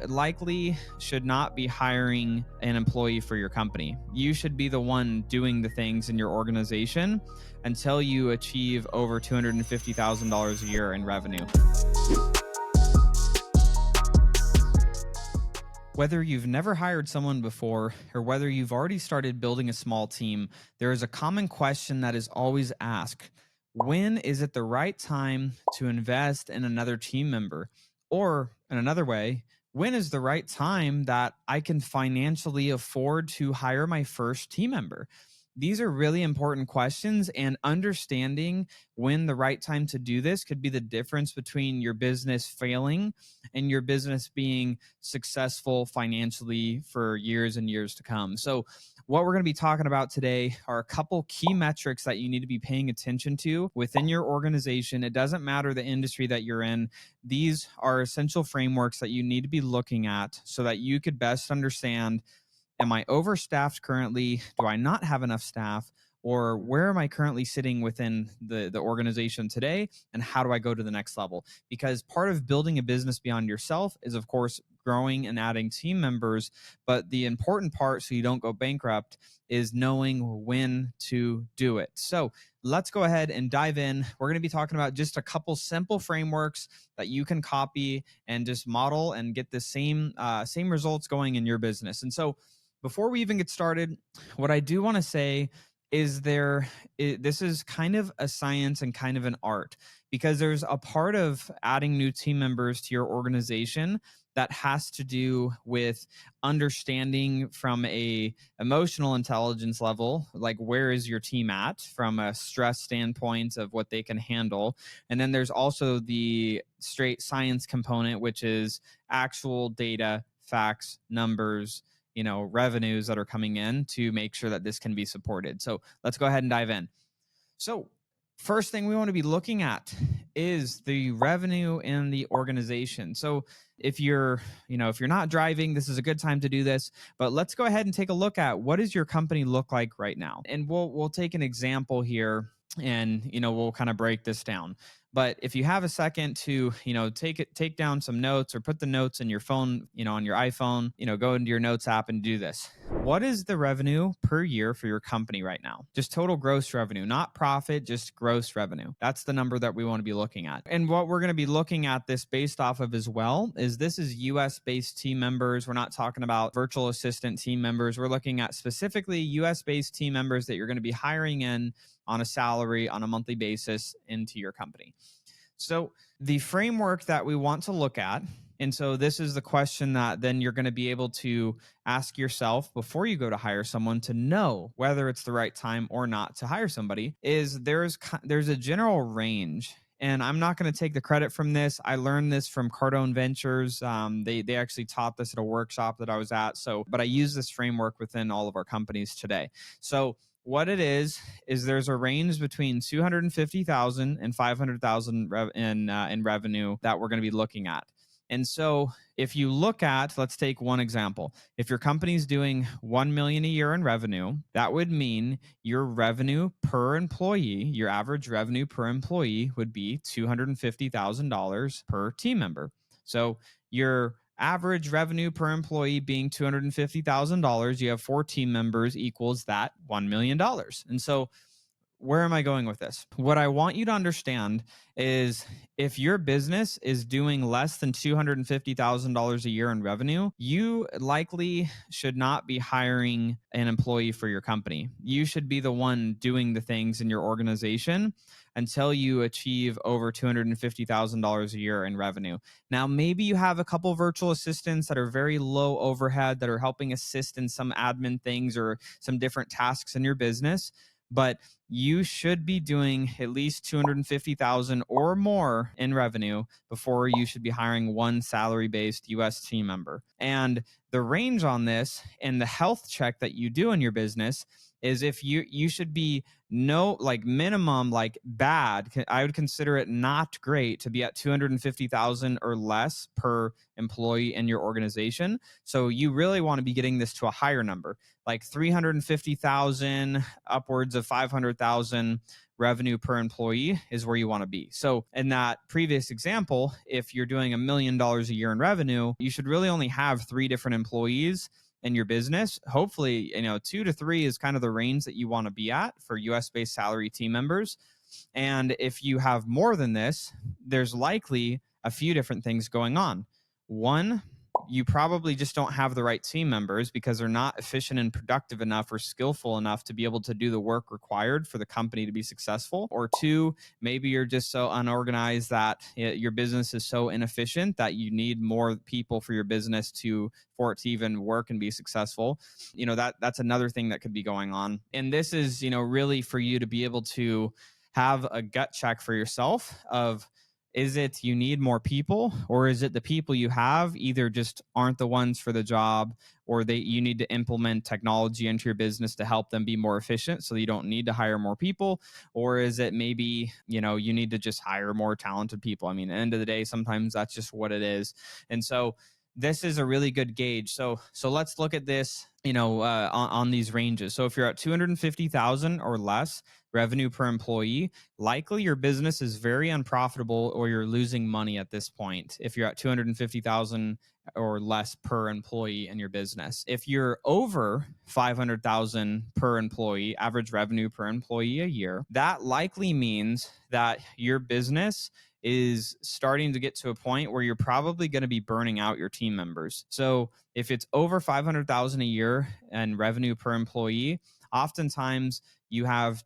likely should not be hiring an employee for your company. You should be the one doing the things in your organization until you achieve over $250,000 a year in revenue. Whether you've never hired someone before or whether you've already started building a small team, there is a common question that is always asked. When is it the right time to invest in another team member? Or in another way, when is the right time that I can financially afford to hire my first team member? These are really important questions, and understanding when the right time to do this could be the difference between your business failing and your business being successful financially for years and years to come. So, what we're going to be talking about today are a couple key metrics that you need to be paying attention to within your organization. It doesn't matter the industry that you're in. These are essential frameworks that you need to be looking at so that you could best understand, am I overstaffed currently? Do I not have enough staff? Or where am I currently sitting within the organization today? And how do I go to the next level? Because part of building a business beyond yourself is, of course, growing and adding team members. But the important part, so you don't go bankrupt, is knowing when to do it. So let's go ahead and dive in. We're going to be talking about just a couple simple frameworks that you can copy and just model and get the same results going in your business. And so before we even get started, what I do want to say is this is kind of a science and kind of an art, because there's a part of adding new team members to your organization that has to do with understanding from a emotional intelligence level, like where is your team at from a stress standpoint of what they can handle. And then there's also the straight science component, which is actual data, facts, numbers, revenues that are coming in to make sure that this can be supported. So let's go ahead and dive in. So first thing we want to be looking at is the revenue in the organization. So if you're not driving, this is a good time to do this, but let's go ahead and take a look at what does your company look like right now? And we'll take an example here and, we'll kind of break this down. But if you have a second to, take down some notes or put the notes in your phone, on your iPhone, go into your notes app and do this. What is the revenue per year for your company right now? Just total gross revenue, not profit, just gross revenue. That's the number that we want to be looking at. And what we're going to be looking at this based off of as well is this is US based team members. We're not talking about virtual assistant team members. We're looking at specifically US based team members that you're going to be hiring in on a salary on a monthly basis into your company. So the framework that we want to look at, and so this is the question that then you're going to be able to ask yourself before you go to hire someone to know whether it's the right time or not to hire somebody, is there's a general range. And I'm not going to take the credit from this. I learned this from Cardone Ventures. They actually taught this at a workshop that I was at. But I use this framework within all of our companies today. So what it is there's a range between 250,000 and 500,000 in revenue that we're going to be looking at. And so if you look at, let's take one example. If your company's doing 1 million a year in revenue, that would mean your revenue per employee, your average revenue per employee would be $250,000 per team member. So your average revenue per employee being $250,000, you have 4 team members equals that $1 million. And so where am I going with this? What I want you to understand is if your business is doing less than $250,000 a year in revenue, you likely should not be hiring an employee for your company. You should be the one doing the things in your organization until you achieve over $250,000 a year in revenue. Now, maybe you have a couple virtual assistants that are very low overhead that are helping assist in some admin things or some different tasks in your business, but you should be doing at least 250,000 or more in revenue before you should be hiring one salary-based US team member. And the range on this and the health check that you do in your business is if you should be no like minimum like bad. I would consider it not great to be at 250,000 or less per employee in your organization. So you really want to be getting this to a higher number, like 350,000 upwards of 500,000 revenue per employee is where you want to be. So in that previous example, if you're doing $1 million a year in revenue, you should really only have 3 different employees in your business. Hopefully, 2 to 3 is kind of the range that you want to be at for US based salary team members. And if you have more than this, there's likely a few different things going on. One, you probably just don't have the right team members because they're not efficient and productive enough or skillful enough to be able to do the work required for the company to be successful. Or two, maybe you're just so unorganized that your business is so inefficient that you need more people for your business for it to even work and be successful. That's another thing that could be going on. And this is, really for you to be able to have a gut check for yourself of, is it you need more people, or is it the people you have either just aren't the ones for the job, or you need to implement technology into your business to help them be more efficient so you don't need to hire more people? Or is it maybe, you need to just hire more talented people? I mean, at the end of the day, sometimes that's just what it is. And so this is a really good gauge. So let's look at this, on these ranges. So if you're at 250,000 or less revenue per employee, likely your business is very unprofitable or you're losing money at this point. If you're at 250,000 or less per employee in your business. If you're over 500,000 per employee, average revenue per employee a year, that likely means that your business is starting to get to a point where you're probably going to be burning out your team members. So if it's over 500,000 a year and revenue per employee, oftentimes you have,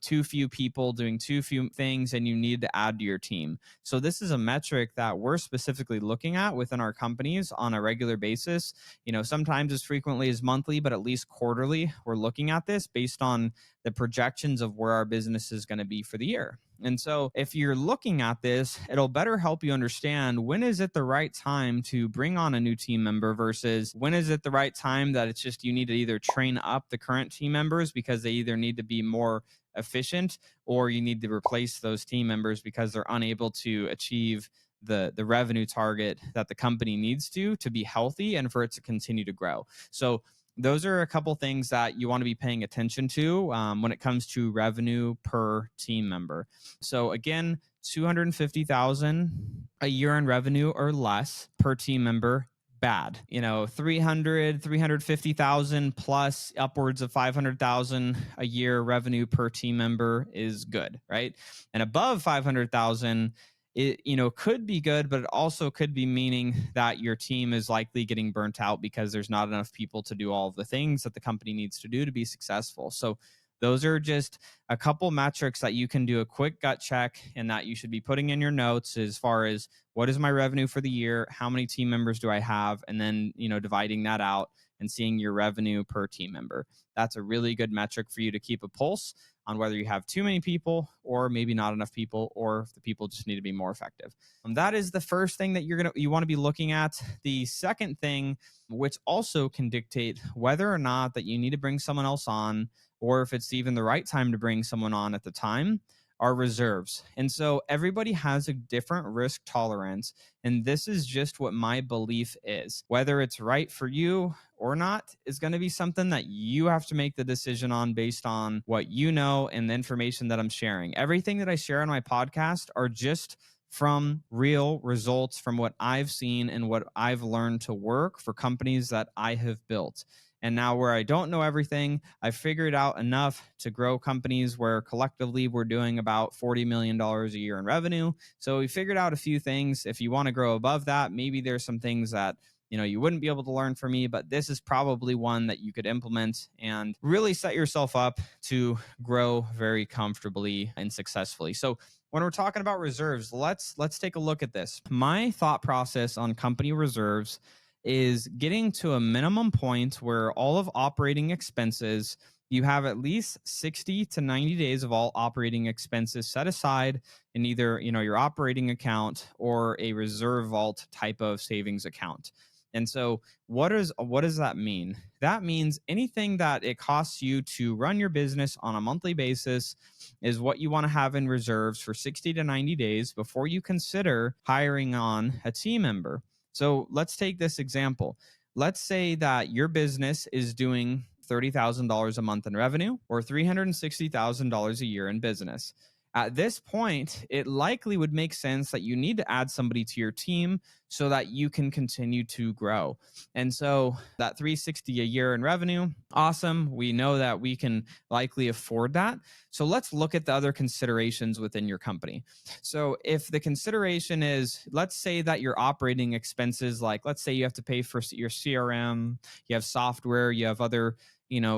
too few people doing too few things and you need to add to your team. So this is a metric that we're specifically looking at within our companies on a regular basis. Sometimes as frequently as monthly, but at least quarterly, we're looking at this based on the projections of where our business is going to be for the year. And so if you're looking at this, it'll better help you understand when is it the right time to bring on a new team member versus when is it the right time that it's just you need to either train up the current team members because they either need to be more efficient, or you need to replace those team members because they're unable to achieve the revenue target that the company needs to be healthy and for it to continue to grow. So those are a couple things that you want to be paying attention to when it comes to revenue per team member. So again, 250,000 a year in revenue or less per team member, bad. 350,000 plus upwards of 500,000 a year revenue per team member is good, right? And above 500,000, it could be good, but it also could be meaning that your team is likely getting burnt out because there's not enough people to do all of the things that the company needs to do to be successful. So those are just a couple metrics that you can do a quick gut check and that you should be putting in your notes as far as what is my revenue for the year, how many team members do I have, and then dividing that out and seeing your revenue per team member. That's a really good metric for you to keep a pulse on whether you have too many people or maybe not enough people, or if the people just need to be more effective. That is the first thing that you want to be looking at. The second thing, which also can dictate whether or not that you need to bring someone else on, or if it's even the right time to bring someone on at the time, are reserves. And so everybody has a different risk tolerance. And this is just what my belief is. Whether it's right for you or not is going to be something that you have to make the decision on based on what you know and the information that I'm sharing. Everything that I share on my podcast are just from real results from what I've seen and what I've learned to work for companies that I have built. And now where I don't know everything, I figured out enough to grow companies where collectively we're doing about $40 million a year in revenue. So we figured out a few things. If you want to grow above that, maybe there's some things that you wouldn't be able to learn from me, but this is probably one that you could implement and really set yourself up to grow very comfortably and successfully. So when we're talking about reserves, let's take a look at this. My thought process on company reserves is getting to a minimum point where all of operating expenses, you have at least 60 to 90 days of all operating expenses set aside in either your operating account or a reserve vault type of savings account. And so what does that mean? That means anything that it costs you to run your business on a monthly basis is what you want to have in reserves for 60 to 90 days before you consider hiring on a team member. So let's take this example. Let's say that your business is doing $30,000 a month in revenue or $360,000 a year in business. At this point, it likely would make sense that you need to add somebody to your team so that you can continue to grow. And so that 360 a year in revenue, awesome. We know that we can likely afford that. So let's look at the other considerations within your company. So if the consideration is, let's say that your operating expenses, like let's say you have to pay for your CRM, you have software, you have other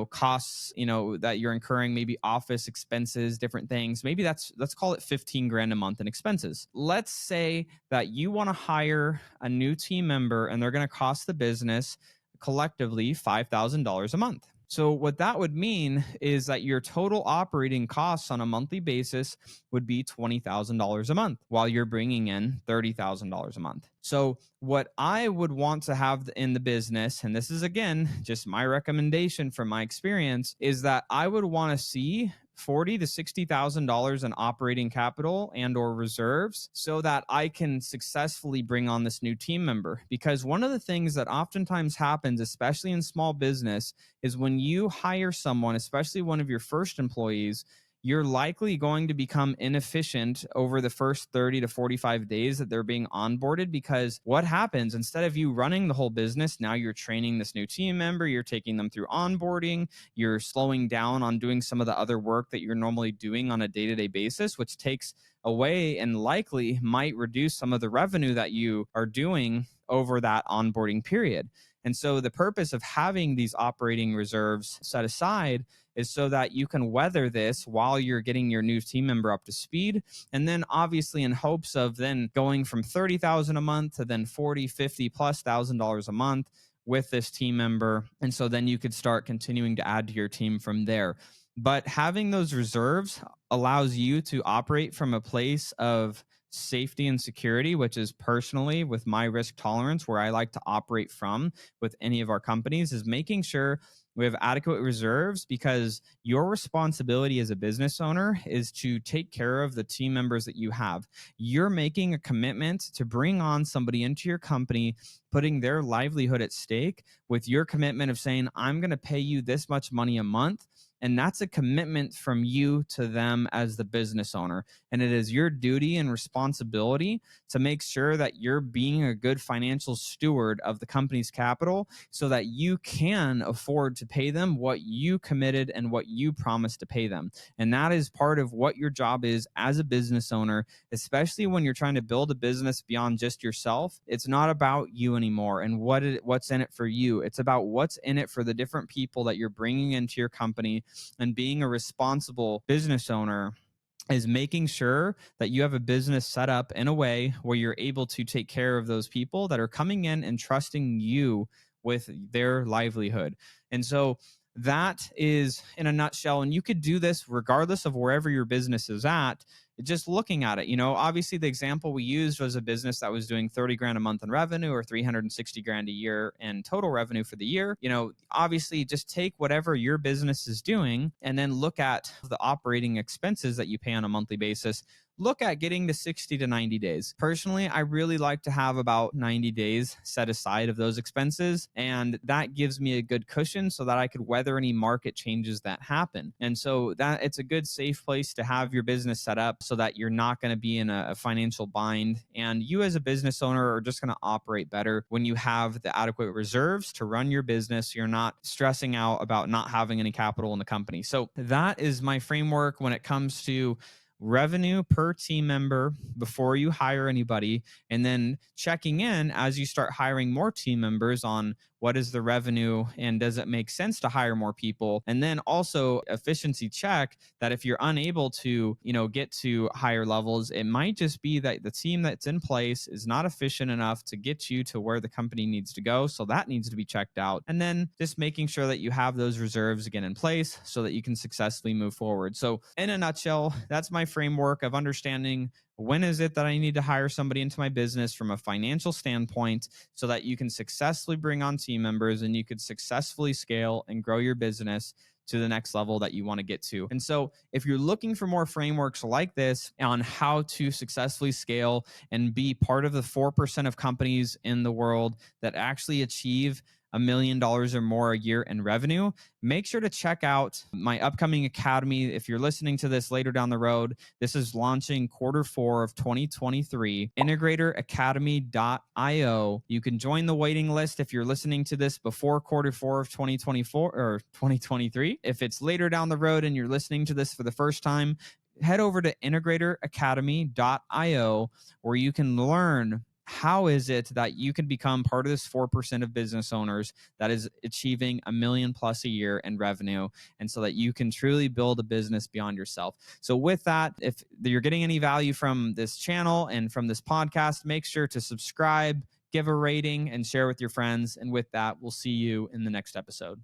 costs, that you're incurring, maybe office expenses, different things. Maybe let's call it 15 grand a month in expenses. Let's say that you want to hire a new team member and they're going to cost the business collectively $5,000 a month. So what that would mean is that your total operating costs on a monthly basis would be $20,000 a month while you're bringing in $30,000 a month. So what I would want to have in the business, and this is again just my recommendation from my experience, is that I would want to see $40,000 to $60,000 in operating capital and or reserves so that I can successfully bring on this new team member. Because one of the things that oftentimes happens, especially in small business, is when you hire someone, especially one of your first employees, you're likely going to become inefficient over the first 30 to 45 days that they're being onboarded. Because what happens, instead of you running the whole business, now you're training this new team member, you're taking them through onboarding, you're slowing down on doing some of the other work that you're normally doing on a day-to-day basis, which takes away and likely might reduce some of the revenue that you are doing over that onboarding period. And so the purpose of having these operating reserves set aside is so that you can weather this while you're getting your new team member up to speed. And then obviously in hopes of then going from $30,000 a month to then 40, 50 plus $1,000 a month with this team member. And so then you could start continuing to add to your team from there. But having those reserves allows you to operate from a place of safety and security, which is personally with my risk tolerance, where I like to operate from with any of our companies, is making sure we have adequate reserves, because your responsibility as a business owner is to take care of the team members that you have. You're making a commitment to bring on somebody into your company, putting their livelihood at stake with your commitment of saying, I'm going to pay you this much money a month. And that's a commitment from you to them as the business owner. And it is your duty and responsibility to make sure that you're being a good financial steward of the company's capital so that you can afford to pay them what you committed and what you promised to pay them. And that is part of what your job is as a business owner, especially when you're trying to build a business beyond just yourself. It's not about you anymore and what's in it for you. It's about what's in it for the different people that you're bringing into your company. And being a responsible business owner is making sure that you have a business set up in a way where you're able to take care of those people that are coming in and trusting you with their livelihood. And so that is in a nutshell. And you could do this regardless of wherever your business is at. Just looking at it, obviously the example we used was a business that was doing 30 grand a month in revenue or 360 grand a year in total revenue for the year. Obviously just take whatever your business is doing and then look at the operating expenses that you pay on a monthly basis. Look at getting to 60 to 90 days. Personally, I really like to have about 90 days set aside of those expenses. And that gives me a good cushion so that I could weather any market changes that happen. And so that it's a good safe place to have your business set up so that you're not going to be in a financial bind. And you as a business owner are just going to operate better when you have the adequate reserves to run your business. You're not stressing out about not having any capital in the company. So that is my framework when it comes to revenue per team member before you hire anybody, and then checking in as you start hiring more team members on what is the revenue and does it make sense to hire more people. And then also efficiency check that if you're unable to, get to higher levels, it might just be that the team that's in place is not efficient enough to get you to where the company needs to go. So that needs to be checked out. And then just making sure that you have those reserves again in place so that you can successfully move forward. So in a nutshell, that's my framework of understanding when is it that I need to hire somebody into my business from a financial standpoint so that you can successfully bring on team members and you could successfully scale and grow your business to the next level that you want to get to. And so if you're looking for more frameworks like this on how to successfully scale and be part of the 4% of companies in the world that actually achieve $1 million or more a year in revenue, make sure to check out my upcoming academy. If you're listening to this later down the road, this is launching Q4 of 2023, integratoracademy.io. You can join the waiting list if you're listening to this before Q4 of 2024 or 2023. If it's later down the road and you're listening to this for the first time, head over to integratoracademy.io where you can learn how is it that you can become part of this 4% of business owners that is achieving $1 million+ a year in revenue, and so that you can truly build a business beyond yourself. So with that, if you're getting any value from this channel and from this podcast, make sure to subscribe, give a rating, and share with your friends. And with that, we'll see you in the next episode.